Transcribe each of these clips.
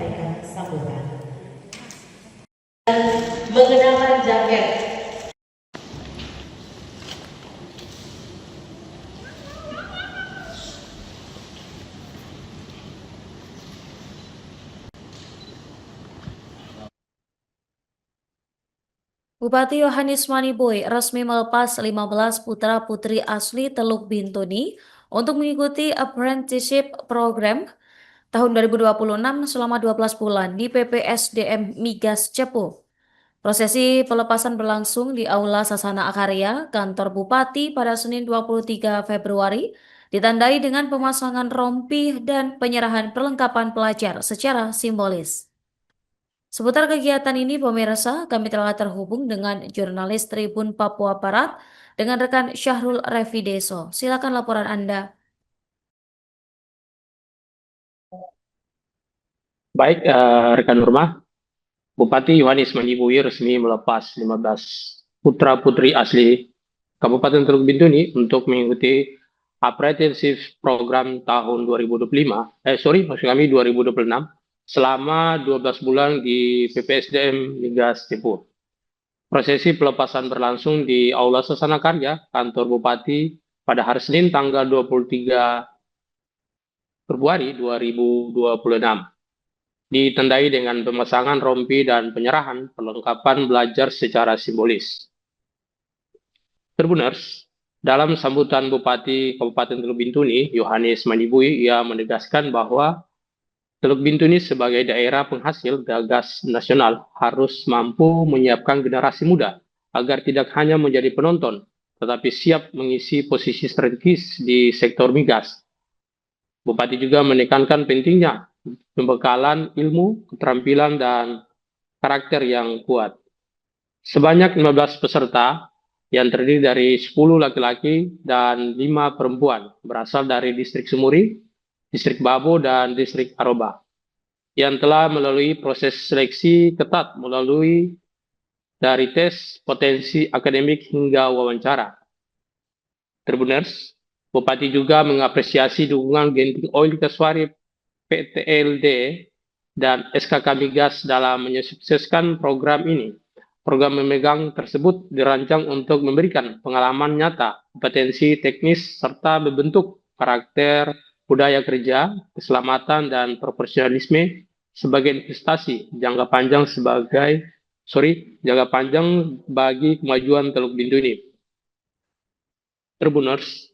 menyampaikan sambutan. Mengenakan jaket. Bupati Yohanes Maniboy resmi melepas 15 putra-putri asli Teluk Bintuni untuk mengikuti apprenticeship program tahun 2026 selama 12 bulan di PPSDM Migas Cepu. Prosesi pelepasan berlangsung di Aula Sasana Akarya, kantor Bupati pada Senin 23 Februari, ditandai dengan pemasangan rompi dan penyerahan perlengkapan pelajar secara simbolis. Seputar kegiatan ini, pemirsa, kami telah terhubung dengan jurnalis Tribun Papua Barat dengan rekan Syahrul Revideso. Silakan laporan Anda. Baik, rekan Nurma, Bupati Yohanes Maniboy resmi melepas 15 putra-putri asli Kabupaten Teluk Bintuni untuk mengikuti apprenticeship program tahun 2026 selama 12 bulan di PPSDM Migas Cepu. Prosesi pelepasan berlangsung di Aula Sasana Karya, kantor Bupati pada hari Senin tanggal 23 Februari 2026. Ditandai dengan pemasangan rompi dan penyerahan perlengkapan belajar secara simbolis. Tribuners, dalam sambutan Bupati Kabupaten Teluk Bintuni, Yohanes Maniboy, ia menegaskan bahwa Teluk Bintuni sebagai daerah penghasil gas nasional harus mampu menyiapkan generasi muda agar tidak hanya menjadi penonton, tetapi siap mengisi posisi strategis di sektor migas. Bupati juga menekankan pentingnya pembekalan ilmu, keterampilan, dan karakter yang kuat. Sebanyak 15 peserta yang terdiri dari 10 laki-laki dan 5 perempuan berasal dari distrik Sumuri, distrik Babo, dan distrik Aroba yang telah melalui proses seleksi ketat melalui dari tes potensi akademik hingga wawancara. Tribuners, Bupati juga mengapresiasi dukungan Genting Oil Kaswari PTLD dan SKK Migas dalam menyukseskan program ini. Program memegang tersebut dirancang untuk memberikan pengalaman nyata, kompetensi teknis, serta membentuk karakter budaya kerja, keselamatan, dan profesionalisme sebagai investasi jangka panjang bagi kemajuan Teluk Bintuni. Tribuners,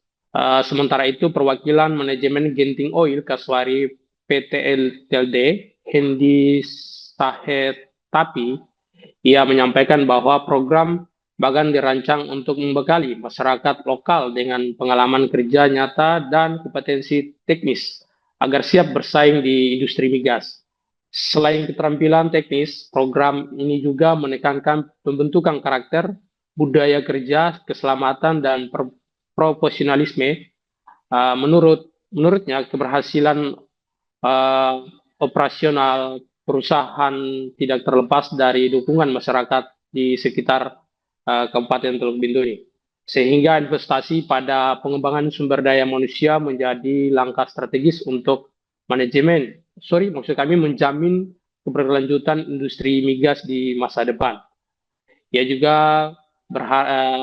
sementara itu perwakilan manajemen Genting Oil Kaswari PTLD Hendi Sahet Tapi, ia menyampaikan bahwa program bahkan dirancang untuk membekali masyarakat lokal dengan pengalaman kerja nyata dan kompetensi teknis agar siap bersaing di industri migas. Selain keterampilan teknis, program ini juga menekankan pembentukan karakter, budaya kerja, keselamatan, dan profesionalisme. Menurutnya, keberhasilan operasional perusahaan tidak terlepas dari dukungan masyarakat di sekitar Kabupaten Teluk Bintuni, sehingga investasi pada pengembangan sumber daya manusia menjadi langkah strategis untuk menjamin keberlanjutan industri migas di masa depan. Ia juga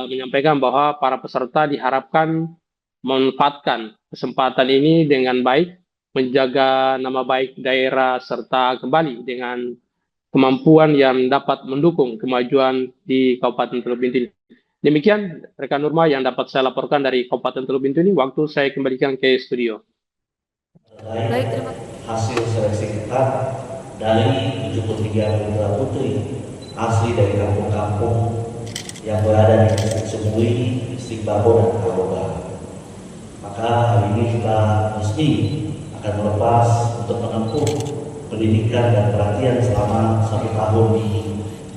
menyampaikan bahwa para peserta diharapkan memanfaatkan kesempatan ini dengan baik, menjaga nama baik daerah, serta kembali dengan kemampuan yang dapat mendukung kemajuan di Kabupaten Teluk Bintuni. Demikian rekan Nurma yang dapat saya laporkan dari Kabupaten Teluk Bintuni. Waktu saya kembalikan ke studio. Baik, terima kasih. Hasil seleksi ketat dari 73 putra putri asli dari kampung-kampung yang berada di distrik Sumuri, distrik Babo, dan Aroba. Maka hari ini kita resmi akan melepas untuk menempuh pendidikan dan pelatihan selama 1 tahun di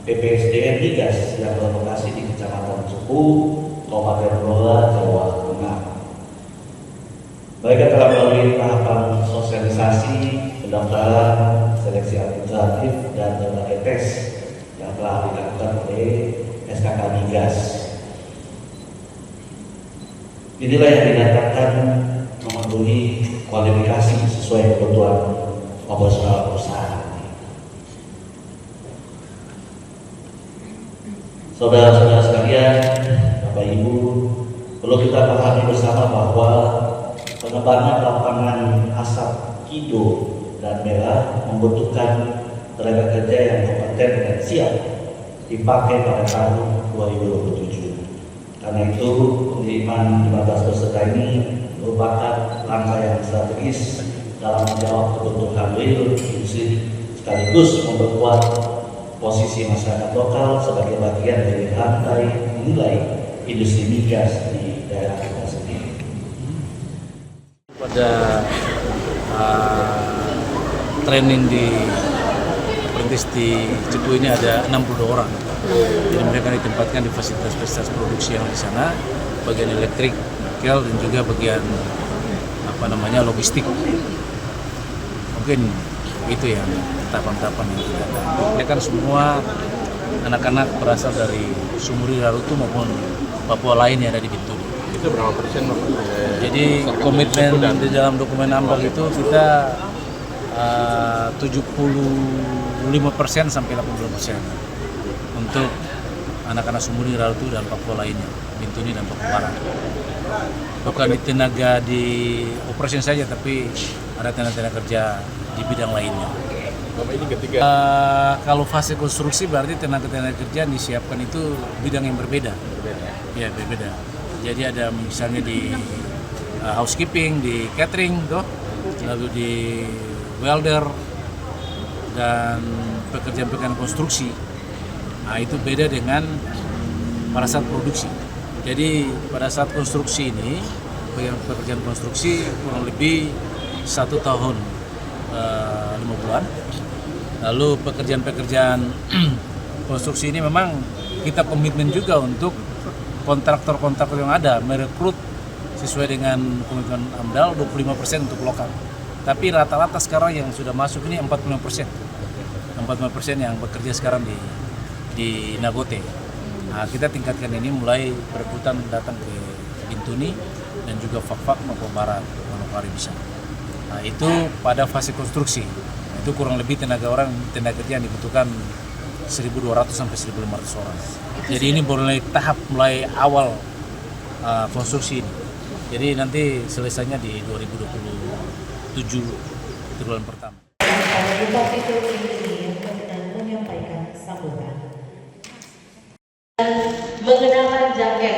PPSDM Migas yang berlokasi di Kecamatan Cepu, Kabupaten Blora, Jawa Tengah. Mereka telah melalui tahapan sosialisasi, pendaftaran, seleksi administratif, dan berbagai tes yang telah dilakukan oleh SKK Migas. Inilah yang dinyatakan memenuhi kualifikasi sesuai kebutuhan operasional perusahaan. Saudara-saudara sekalian, Bapak Ibu, perlu kita pahami bersama bahwa pengembangan lapangan asap hijau dan merah membutuhkan tenaga kerja yang kompeten dan siap dipakai pada tahun 2027. Karena itu, pengiriman 15 peserta ini merupakan langkah yang strategis dalam menjawab kebutuhan real industri sekaligus memperkuat posisi masyarakat lokal sebagai bagian dari rantai nilai industri migas di daerah kita sendiri. Pada training di apprentice di Cepu ini ada 62 orang. Jadi mereka ditempatkan di fasilitas-fasilitas produksi yang di sana, bagian elektrikal dan juga bagian logistik. Mungkin itu yang tahapan-tahapan yang kita lakukan. Ini kan semua anak-anak berasal dari Sumuri Rarutu maupun Papua lain yang ada di Bintuni. Itu berapa persen? Jadi komitmen di dalam dokumen AMDAL itu kita 75% sampai 80% untuk anak-anak Sumuri Rarutu dan Papua lainnya, Bintuni dan Papua Barat. Bukan di tenaga di operation saja, tapi ada tenaga kerja di bidang lainnya. Ini ketiga. Kalau fase konstruksi berarti tenaga kerja yang disiapkan itu bidang yang berbeda. Ya, berbeda. Jadi ada misalnya di housekeeping, di catering, lalu di welder dan pekerjaan-pekerjaan konstruksi. Nah, itu beda dengan pada saat produksi. Jadi pada saat konstruksi ini, pekerjaan konstruksi kurang lebih 1 tahun 5 bulan. Lalu pekerjaan-pekerjaan konstruksi ini memang kita komitmen juga untuk kontraktor-kontraktor yang ada merekrut sesuai dengan komitmen AMDAL 25% untuk lokal. Tapi rata-rata sekarang yang sudah masuk ini 45%. 45% yang bekerja sekarang di Nagote. Nah, kita tingkatkan ini mulai perekrutan datang ke Bintuni dan juga Fak-Fak maupun Barat, Manokwari bisa. Nah, itu pada fase konstruksi. Itu kurang lebih tenaga kerja yang dibutuhkan 1.200 sampai 1.500 orang. Jadi ini mulai awal konstruksi ini. Jadi nanti selesainya di 2027 triwulan pertama. Bupati Teluk Bintuni yang berkenan menyampaikan sambutan. Mengenakan jaket